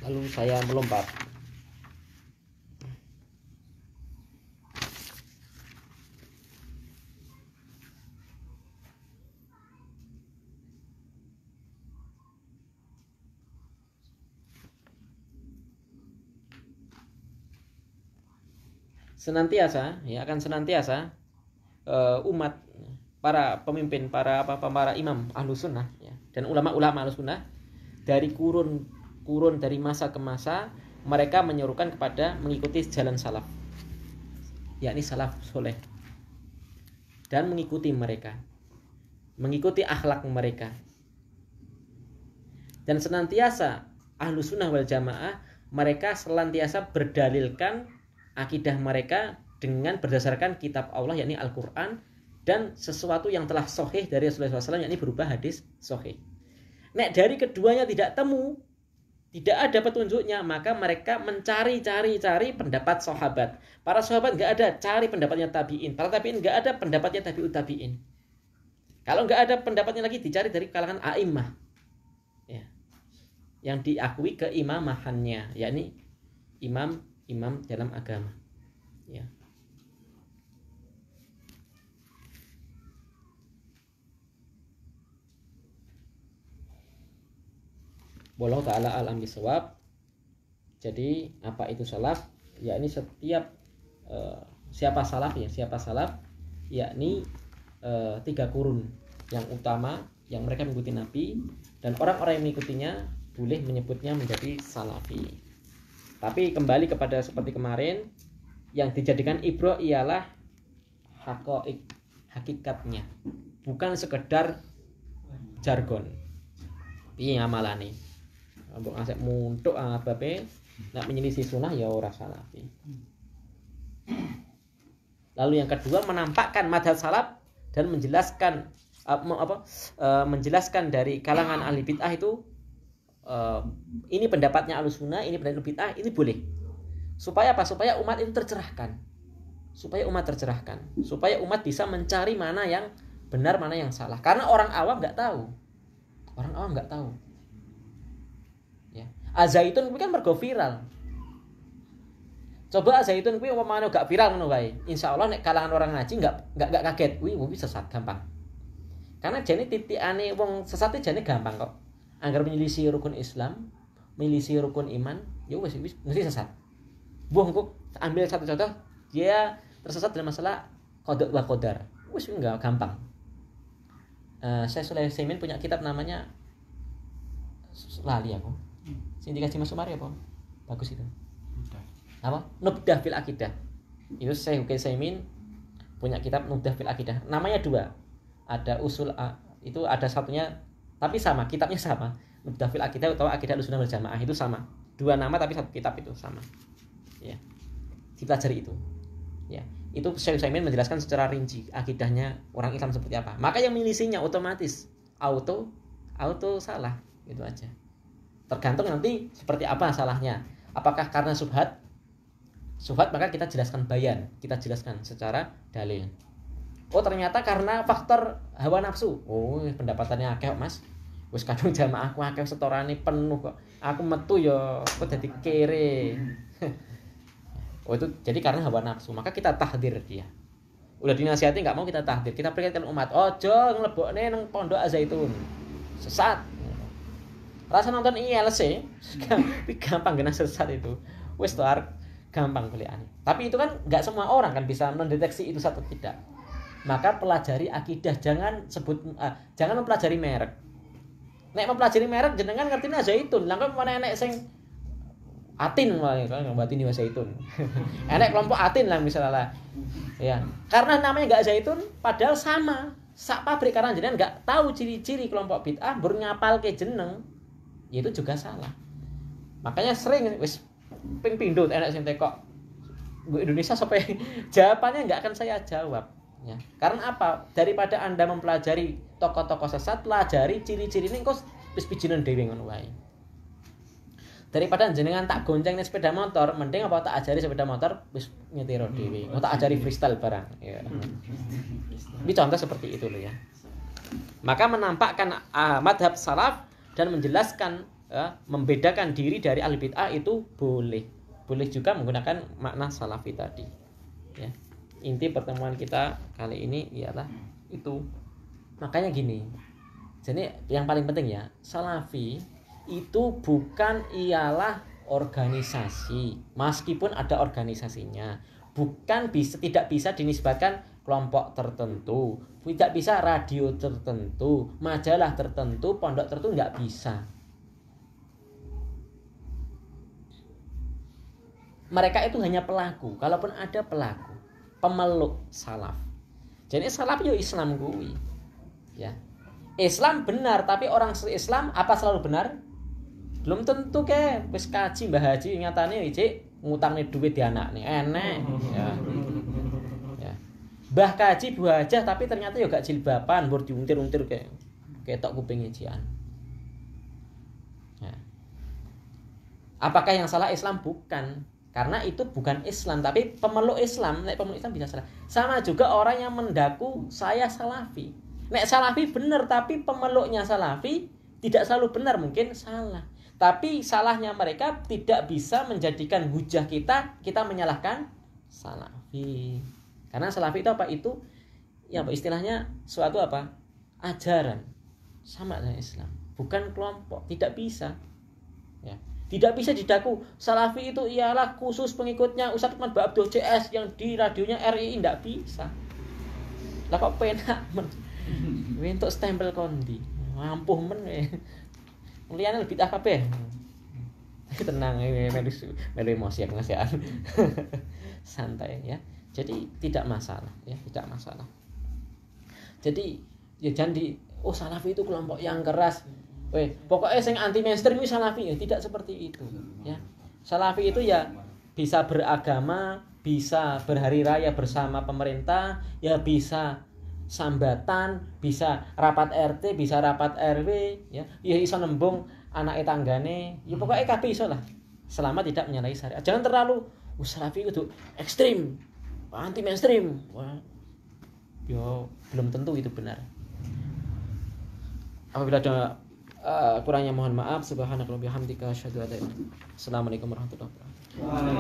Lalu saya melompat. Senantiasa umat, para pemimpin, para imam ahlu sunnah, ya, dan ulama-ulama ahlu sunnah dari kurun dari masa ke masa mereka menyerukan kepada mengikuti jalan salaf, yakni salaf soleh, dan mengikuti mereka, mengikuti akhlak mereka, dan senantiasa ahlu sunnah wal jamaah mereka senantiasa berdalilkan akidah mereka dengan berdasarkan kitab Allah yakni Al-Quran dan sesuatu yang telah sahih dari Rasulullah SAW yakni berupa hadis sahih. Nek dari keduanya tidak ada petunjuknya, maka mereka mencari pendapat sahabat. Para sahabat nggak ada, cari pendapatnya tabiin. Para tabiin nggak ada, pendapatnya tabiut tabiin. Kalau nggak ada pendapatnya lagi, dicari dari kalangan a'immah, ya, yang diakui keimamahannya, yakni imam dalam agama, ya. Wallahu ta'ala alam bisawab. Jadi apa itu salaf? Yakni setiap siapa salaf, yakni 3 kurun yang utama yang mereka mengikuti Nabi, dan orang-orang yang mengikutinya boleh menyebutnya menjadi salafi. Tapi kembali kepada seperti kemarin, yang dijadikan ibrah ialah hakikatnya, bukan sekedar jargon. Piye ngamalane? Mbok ngasih muntuk babe nak menyelisih sunnah ya ora salafi. Lalu yang kedua, menampakkan madhab salaf dan menjelaskan menjelaskan dari kalangan ahli bid'ah itu ini pendapatnya Ahlussunnah, ini pendapat bid'ah, ini boleh. Supaya apa? Supaya umat itu tercerahkan. Supaya umat bisa mencari mana yang benar, mana yang salah. Karena orang awam nggak tahu. Ya. Azaitun kuwi kan mergo viral. Coba Azaitun kuwi umpamane gak viral ngono wae. Insyaallah nek kalangan orang ngaji nggak kaget. Kuwi bisa sesat gampang. Karena jane titikane wong sesate jane gampang kok. Anggar menyelisih rukun Islam, menyelisih rukun iman, ya wis mesti sesat. Buah engko ambil satu contoh, dia tersesat dalam masalah qada wa qadar. Wis enggak gampang. Saya Sulaiman Semin punya kitab namanya lali aku. Sing dikasih Mas Umar ya, apa? Bagus itu. Apa? Nubdah fil Aqidah. Itu saya Semin punya kitab Nubdah fil Aqidah. Namanya 2. Ada usul itu ada satunya tapi sama, kitabnya sama. Nubdah fil Aqidah atau Aqidah Ahlussunnah wal Jamaah itu sama. 2 nama tapi satu kitab itu sama. Ya. Dipelajari itu. Ya. Itu Syekh Utsaimin menjelaskan secara rinci akidahnya orang Islam seperti apa. Maka yang milisinya otomatis auto salah, itu aja. Tergantung nanti seperti apa salahnya. Apakah karena syubhat maka kita jelaskan bayan, kita jelaskan secara dalil. Oh ternyata karena faktor hawa nafsu. Oh pendapatannya akeh Mas. Wis kadung jamaah aku akeh setorane penuh kok. Aku metu ya kok dadi kere. Oh itu jadi karena hawa nafsu, maka kita tahdir dia. Udah dinasihati nggak mau kita tahdir, kita peringatkan umat. Ojo nglebokne nang pondok Zaitun. Sesat. Rasa nonton ILC, gampang kena sesat itu. Wis to gampang beliane. Tapi itu kan nggak semua orang kan bisa mendeteksi itu atau tidak. Maka pelajari akidah, jangan mempelajari merek. Nek mempelajari merek jenengan ngertine Zaitun, lah kok mana enek sing Atin wae kan berarti ini Zaitun. Enek kelompok Atin lah misalnya. Ya, karena namanya enggak Zaitun padahal sama. Sak pabrik karena jenengan enggak tahu ciri-ciri kelompok bid'ah baru ngapalke jeneng, ya itu juga salah. Makanya sering wis ping pindho enek sing tekok Indonesia sampai jawabannya enggak akan saya jawab. Ya. Karena apa? Daripada Anda mempelajari tokoh-tokoh sesat, pelajari ciri-ciri ini kok wis pijinan dhewe ngono wae. Daripada jenengan tak gonceng nih sepeda motor, mending apa tak ajari sepeda motor wis nyetiro dhewe. Mau tak ajari freestyle barang. Ya. Ini contoh seperti itu loh ya. Maka menampakkan madhab salaf dan menjelaskan membedakan diri dari ahli bid'ah itu boleh. Boleh juga menggunakan makna salafi tadi. Ya. Inti pertemuan kita kali ini ialah itu. Makanya gini. Jadi yang paling penting ya, salafi itu bukan ialah organisasi, meskipun ada organisasinya, tidak bisa dinisbatkan kelompok tertentu, tidak bisa radio tertentu, majalah tertentu, pondok tertentu, nggak bisa. Mereka itu hanya pelaku, kalaupun ada pelaku, pemeluk salaf. Jadi salaf yo Islam kuwi, ya. Islam benar, tapi orang Islam apa selalu benar? Belum tentu ke, wis kaji Mbah Haji nyatane iki ngutangne duit di anakne, enek. Ya. Ya. Mbah kaji Bu Hajah tapi ternyata yo gak jilbaban, mbur diuntir-untir ketok kuping ejian. Ya. Apakah yang salah Islam? Bukan. Karena itu bukan Islam, tapi pemeluk Islam. Nek pemeluk Islam bisa salah. Sama juga orang yang mendaku saya salafi. Nek salafi benar, tapi pemeluknya salafi tidak selalu benar, mungkin salah. Tapi salahnya mereka tidak bisa menjadikan hujah kita menyalahkan salafi. Karena salafi itu apa? Itu ya apa istilahnya suatu apa? Ajaran. Sama dengan Islam. Bukan kelompok, tidak bisa. Ya. Tidak bisa didaku salafi itu ialah khusus pengikutnya Ustaz Lukman Abdul CS yang di radionya RI, tidak bisa. Lah kok penak men. Untuk stempel kondi. Mampuh men. Muliane lebih tak kabeh. Tenang melu emosi ngasihan. Santai ya. Jadi tidak masalah ya, tidak masalah. Jadi ya jangan salafi itu kelompok yang keras. Pokoknya yang anti mainstream itu salafi ya, tidak seperti itu ya. Salafi itu ya bisa beragama, bisa berhari raya bersama pemerintah, ya bisa sambatan, bisa rapat RT, bisa rapat RW ya. Ya iso nembung anake tanggane, ya pokoknya kabeh iso lah. Selama tidak menyalahi syariat. Jangan terlalu salafi itu ekstrim, anti mainstream. Wah. Yo belum tentu itu benar. Apabila ada kurangnya mohon maaf. Subhanakallahumma wa bihamdika asyhadu an la ilaha illa anta astaghfiruka wa atubu ilaik. Assalamualaikum warahmatullahi wabarakatuh.